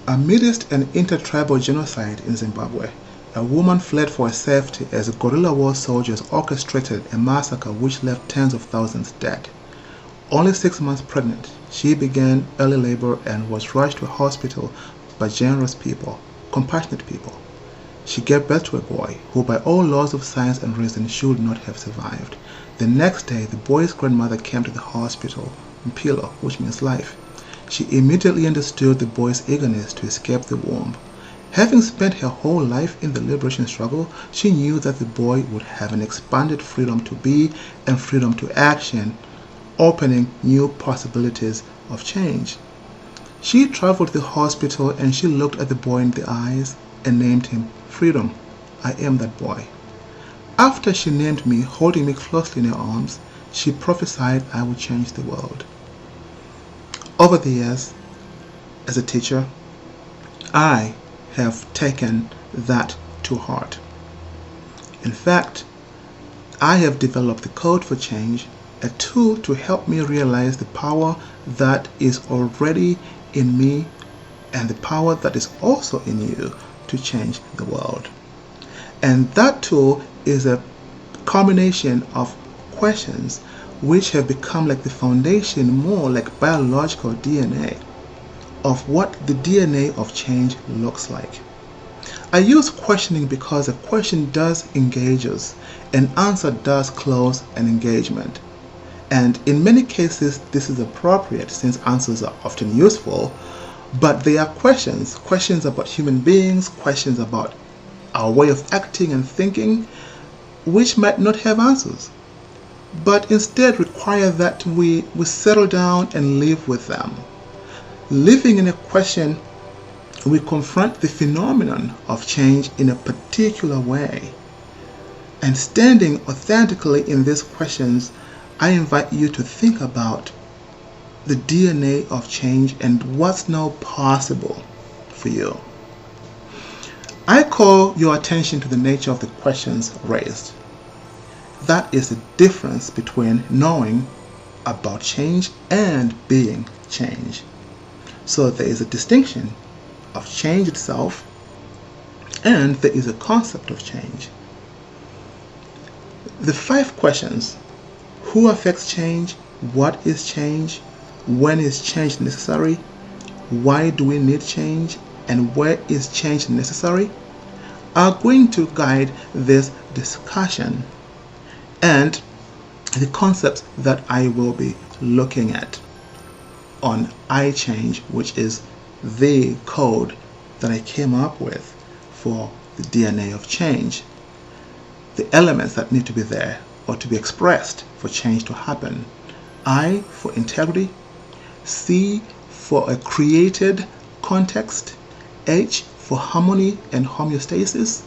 Amidst an intertribal genocide in Zimbabwe, a woman fled for her safety as guerrilla war soldiers orchestrated a massacre which left tens of thousands dead. Only 6 months pregnant, she began early labor and was rushed to a hospital by generous people, compassionate people. She gave birth to a boy who, by all laws of science and reason, should not have survived. The next day, the boy's grandmother came to the hospital, Mpilo, which means life. She immediately understood the boy's eagerness to escape the womb. Having spent her whole life in the liberation struggle, she knew that the boy would have an expanded freedom to be and freedom to action, opening new possibilities of change. She traveled to the hospital and she looked at the boy in the eyes and named him Freedom. I am that boy. After she named me, holding me closely in her arms, she prophesied I would change the world. Over the years, as a teacher, I have taken that to heart. In fact, I have developed the Code for Change, a tool to help me realize the power that is already in me and the power that is also in you to change the world. And that tool is a combination of questions which have become like the foundation, more like biological DNA, of what the DNA of change looks like. I use questioning because a question does engage us, an answer does close an engagement. And in many cases, this is appropriate since answers are often useful, but they are questions about human beings, questions about our way of acting and thinking, which might not have answers, but instead require that we settle down and live with them. Living in a question, we confront the phenomenon of change in a particular way. And standing authentically in these questions, I invite you to think about the DNA of change and what's now possible for you. I call your attention to the nature of the questions raised. That is the difference between knowing about change and being change. So there is a distinction of change itself, and there is a concept of change. The 5 questions: who affects change? What is change? When is change necessary? Why do we need change? And where is change necessary? Are going to guide this discussion and the concepts that I will be looking at on iChange, which is the code that I came up with for the DNA of change. The elements that need to be there or to be expressed for change to happen. I for integrity, C for a created context, H for harmony and homeostasis,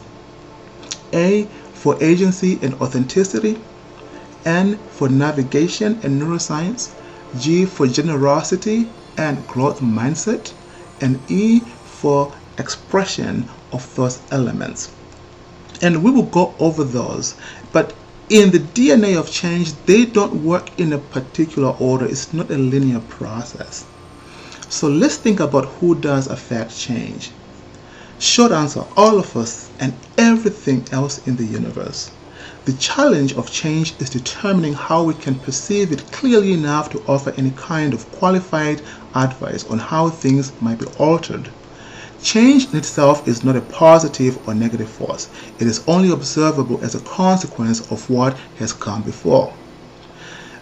A for agency and authenticity, N for navigation and neuroscience, G for generosity and growth mindset, and E for expression of those elements. And we will go over those, but in the DNA of change, they don't work in a particular order. It's not a linear process. So let's think about who does affect change. Short answer, all of us and everything else in the universe. The challenge of change is determining how we can perceive it clearly enough to offer any kind of qualified advice on how things might be altered. Change in itself is not a positive or negative force. It is only observable as a consequence of what has come before.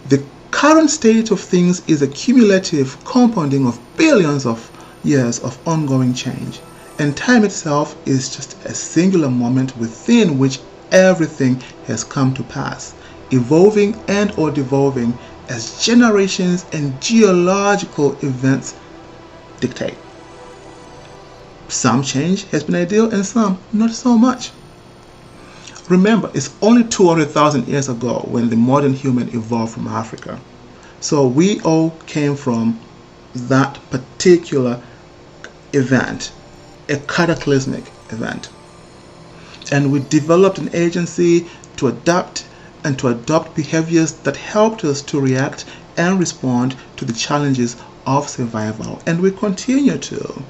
The current state of things is a cumulative compounding of billions of years of ongoing change, and time itself is just a singular moment within which everything has come to pass, evolving and or devolving as generations and geological events dictate. Some change has been ideal and some not so much. Remember, it's only 200,000 years ago when the modern human evolved from Africa. So we all came from that particular event, a cataclysmic event. And we developed an agency to adapt and to adopt behaviors that helped us to react and respond to the challenges of survival. And we continue to.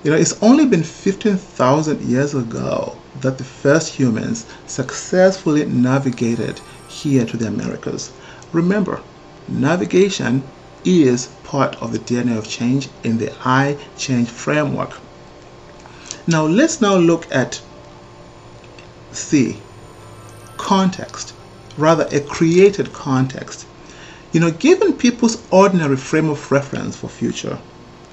It's only been 15,000 years ago that the first humans successfully navigated here to the Americas. Remember, navigation is part of the DNA of change in the I change framework. Now let's look at C, context, rather a created context. Given people's ordinary frame of reference for future,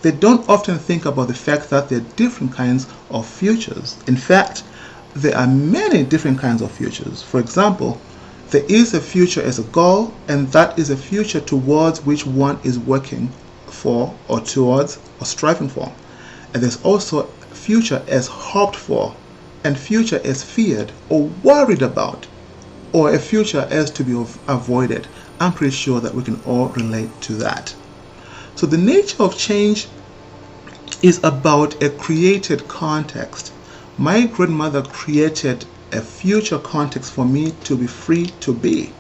they don't often think about the fact that there are different kinds of futures. In fact, there are many different kinds of futures. For example, there is a future as a goal, and that is a future towards which one is working for or towards or striving for. And there's also future as hoped for, and future as feared or worried about, or a future as to be avoided. I'm pretty sure that we can all relate to that. So the nature of change is about a created context. My grandmother created a future context for me to be free to be.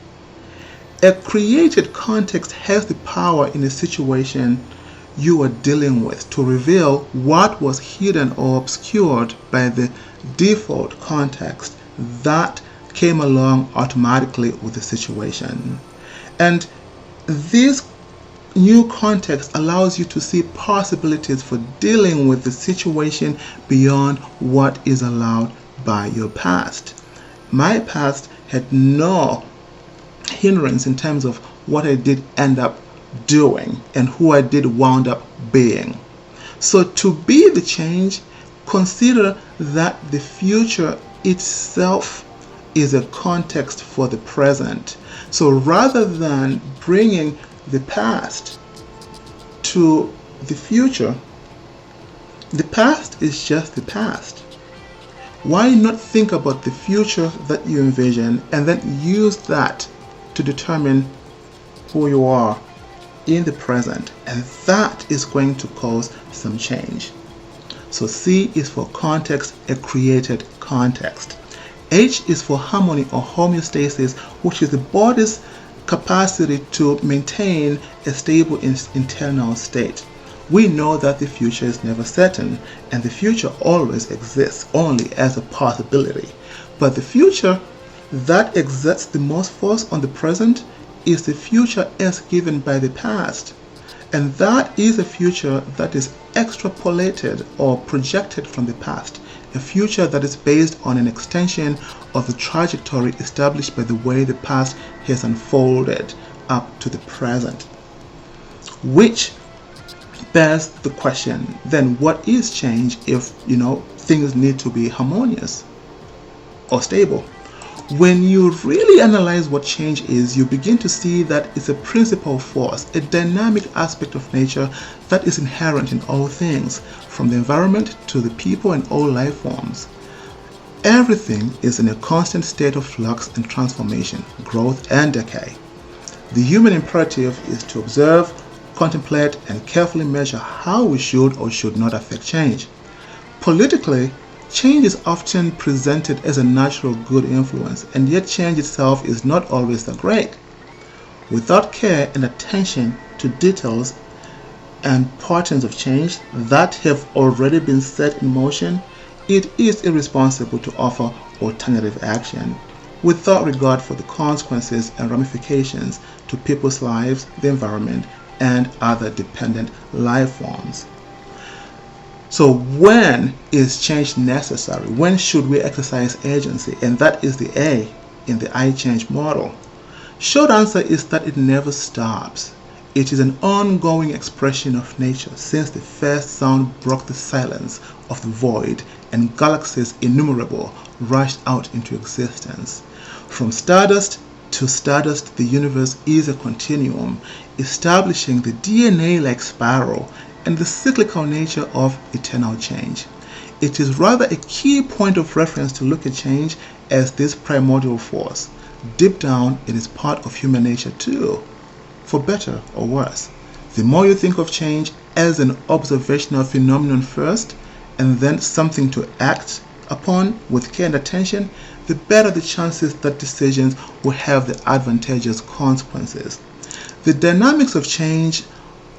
A created context has the power in a situation you are dealing with to reveal what was hidden or obscured by the default context that came along automatically with the situation. And this new context allows you to see possibilities for dealing with the situation beyond what is allowed by your past. My past had no hindrance in terms of what I did end up doing and who I did wound up being. So to be the change, consider that the future itself is a context for the present. So rather than bringing the past to the future, the past is just the past. Why not think about the future that you envision and then use that to determine who you are in the present, and that is going to cause some change. So C is for context, a created context. H is for harmony or homeostasis, which is the body's capacity to maintain a stable internal state. We know that the future is never certain, and the future always exists only as a possibility. But the future that exerts the most force on the present is the future as given by the past. And that is a future that is extrapolated or projected from the past, a future that is based on an extension of the trajectory established by the way the past has unfolded up to the present. Which bears the question, then what is change if, things need to be harmonious or stable? When you really analyze what change is, you begin to see that it's a principal force, a dynamic aspect of nature that is inherent in all things, from the environment to the people and all life forms. Everything is in a constant state of flux and transformation, growth and decay. The human imperative is to observe, contemplate, and carefully measure how we should or should not affect change. Politically, change is often presented as a natural good influence, and yet change itself is not always that great. Without care and attention to details and patterns of change that have already been set in motion, it is irresponsible to offer alternative action without regard for the consequences and ramifications to people's lives, the environment, and other dependent life forms. So when is change necessary? When should we exercise agency? And that is the A in the I change model. Short answer is that it never stops. It is an ongoing expression of nature since the first sound broke the silence of the void and galaxies innumerable rushed out into existence. From stardust to stardust, the universe is a continuum, establishing the DNA-like spiral and the cyclical nature of eternal change. It is rather a key point of reference to look at change as this primordial force. Deep down, it is part of human nature too, for better or worse. The more you think of change as an observational phenomenon first, and then something to act upon with care and attention, the better the chances that decisions will have the advantageous consequences. The dynamics of change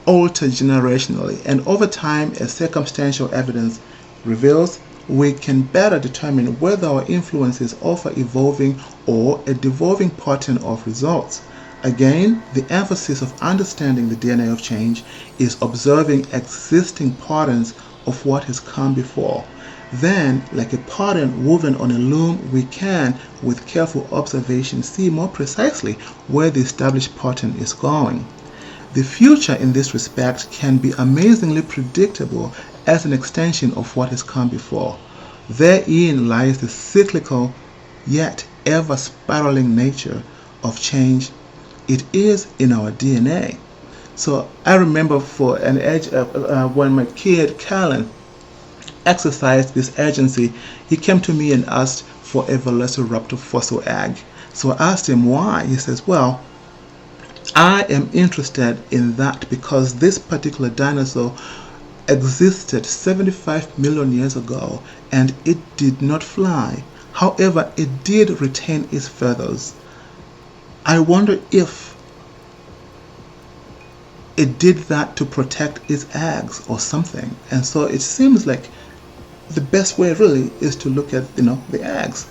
altered generationally, and over time, as circumstantial evidence reveals, we can better determine whether our influences offer evolving or a devolving pattern of results. Again, the emphasis of understanding the DNA of change is observing existing patterns of what has come before. Then, like a pattern woven on a loom, we can, with careful observation, see more precisely where the established pattern is going. The future in this respect can be amazingly predictable as an extension of what has come before. Therein lies the cyclical yet ever spiraling nature of change. It is in our DNA. So I remember for an age when my kid Callan exercised this urgency, he came to me and asked for a velociraptor fossil egg. So I asked him why. He says, well, I am interested in that because this particular dinosaur existed 75 million years ago and it did not fly. However, it did retain its feathers. I wonder if it did that to protect its eggs or something. And so it seems like the best way really is to look at, the eggs.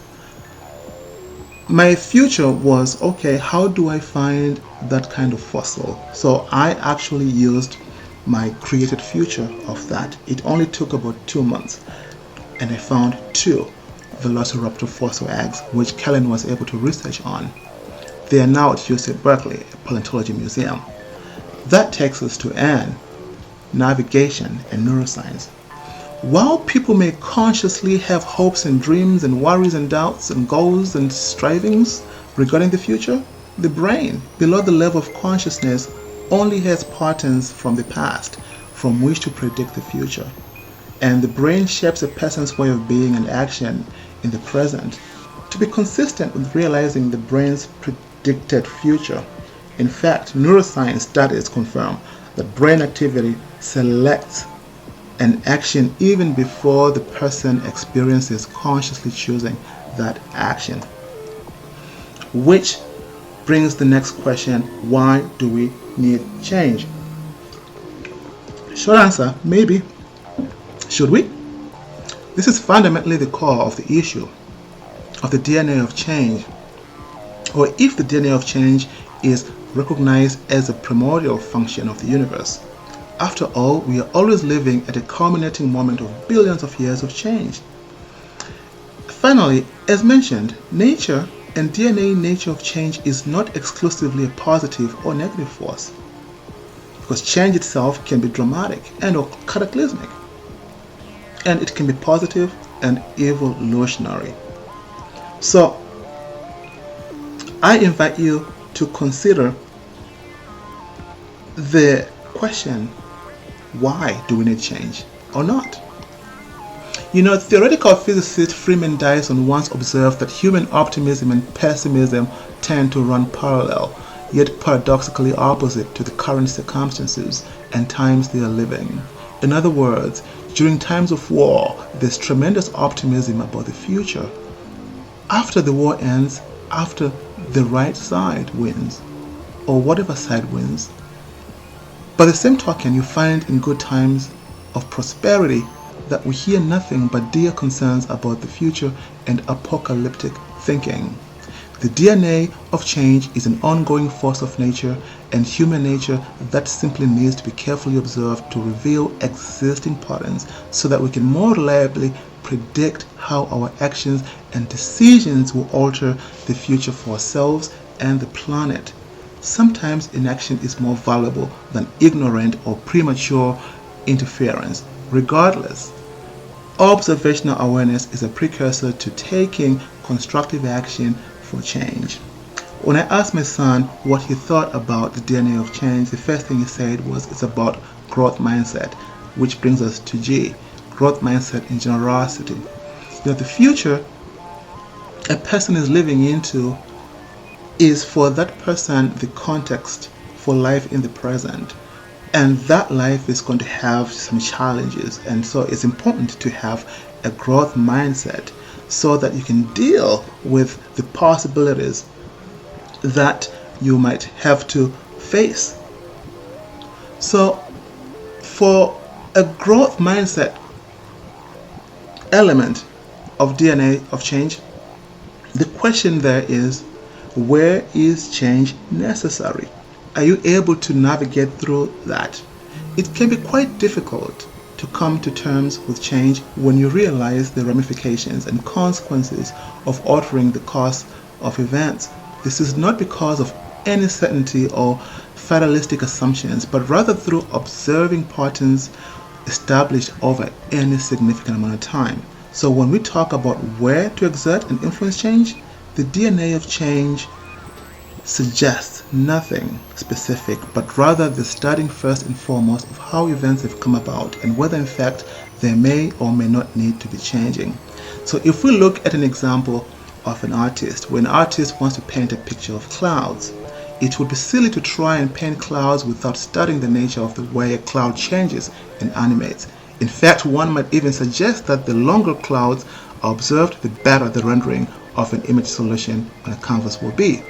My future was, okay, how do I find that kind of fossil? So I actually used my created future of that. It only took about 2 months, and I found 2 velociraptor fossil eggs, which Kellen was able to research on. They are now at UC Berkeley Paleontology Museum. That takes us to N, navigation and neuroscience. While people may consciously have hopes and dreams and worries and doubts and goals and strivings regarding the future, the brain, below the level of consciousness, only has patterns from the past from which to predict the future. And the brain shapes a person's way of being and action in the present to be consistent with realizing the brain's predicted future. In fact, neuroscience studies confirm that brain activity selects an action even before the person experiences consciously choosing that action. Which brings the next question, why do we need change? Short answer, maybe. Should we? This is fundamentally the core of the issue of the DNA of change, or if the DNA of change is recognized as a primordial function of the universe. After all, we are always living at a culminating moment of billions of years of change. Finally, as mentioned, nature and DNA nature of change is not exclusively a positive or negative force, because change itself can be dramatic and or cataclysmic, and it can be positive and evolutionary. So, I invite you to consider the question, why do we need change or not? Theoretical physicist Freeman Dyson once observed that human optimism and pessimism tend to run parallel, yet paradoxically opposite to the current circumstances and times they are living. In other words, during times of war, there's tremendous optimism about the future. After the war ends, after the right side wins, or whatever side wins. By the same token, you find in good times of prosperity that we hear nothing but dire concerns about the future and apocalyptic thinking. The DNA of change is an ongoing force of nature and human nature that simply needs to be carefully observed to reveal existing patterns so that we can more reliably predict how our actions and decisions will alter the future for ourselves and the planet. Sometimes inaction is more valuable than ignorant or premature interference. Regardless, observational awareness is a precursor to taking constructive action for change. When I asked my son what he thought about the DNA of change, the first thing he said was it's about growth mindset, which brings us to G, growth mindset and generosity. The future a person is living into is for that person the context for life in the present. And that life is going to have some challenges. And so it's important to have a growth mindset so that you can deal with the possibilities that you might have to face. So For a growth mindset element of DNA of change, the question there is, where is change necessary? Are you able to navigate through that? It can be quite difficult to come to terms with change when you realize the ramifications and consequences of altering the course of events. This is not because of any certainty or fatalistic assumptions, but rather through observing patterns established over any significant amount of time. So when we talk about where to exert and influence change, the DNA of change suggests nothing specific, but rather the studying first and foremost of how events have come about and whether in fact they may or may not need to be changing. So if we look at an example of an artist, when an artist wants to paint a picture of clouds, it would be silly to try and paint clouds without studying the nature of the way a cloud changes and animates. In fact, one might even suggest that the longer clouds are observed, the better the rendering of an image solution on a canvas will be.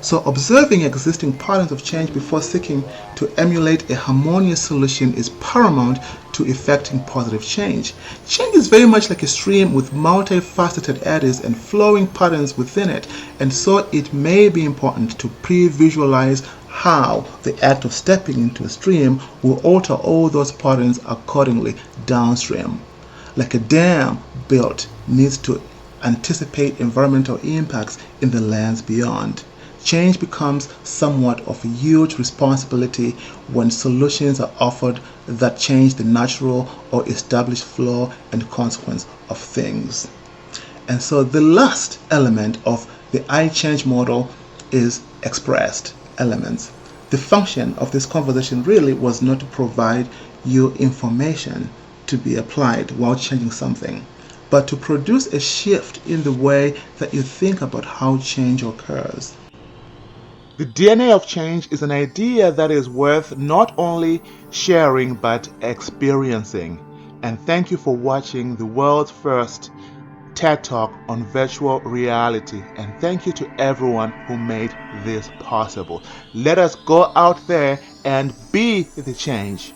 So observing existing patterns of change before seeking to emulate a harmonious solution is paramount to effecting positive change. Change is very much like a stream with multifaceted eddies and flowing patterns within it, and so it may be important to pre-visualize how the act of stepping into a stream will alter all those patterns accordingly downstream. Like a dam built needs to anticipate environmental impacts in the lands beyond. Change becomes somewhat of a huge responsibility when solutions are offered that change the natural or established flow and consequence of things. And so the last element of the I change model is expressed elements. The function of this conversation really was not to provide you information to be applied while changing something, but to produce a shift in the way that you think about how change occurs. The DNA of change is an idea that is worth not only sharing but experiencing. And thank you for watching the world's first TED Talk on virtual reality. And thank you to everyone who made this possible. Let us go out there and be the change.